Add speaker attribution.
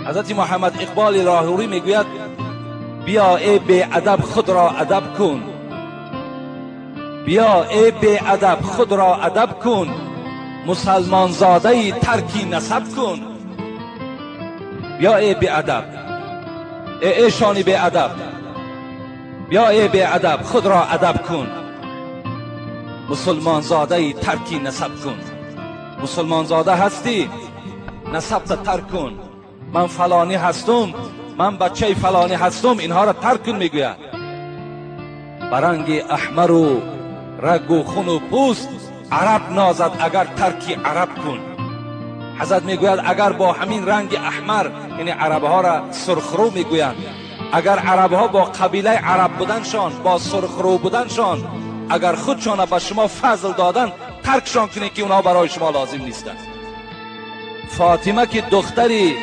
Speaker 1: حضرت محمد اقبال لاهوری میگوید بیا ای بی ادب خود را ادب کن، بیا ای بی ادب خود را ادب کن، مسلمان زاده ترکی نسب کن. بیا ای بی ادب، ای شانی بی ادب، بیا ای بی ادب خود را ادب کن، مسلمان زاده ترکی نسب کن. مسلمان زاده هستی، نسب تا ترک کن. من فلانی هستم، من بچه فلانی هستم، اینها را ترک کن. میگوید برنگ احمر و رگ و خون و پوست عرب نازد اگر ترکی عرب کن. حضرت میگوید اگر با همین رنگ احمر، یعنی عرب ها را سرخرو میگویند، اگر عرب ها با قبیله عرب بودنشان، با سرخرو بودنشان، اگر خودشان به شما فضل دادن، ترکشان کنید که اونها برای شما لازم نیستند. فاطمه که دختری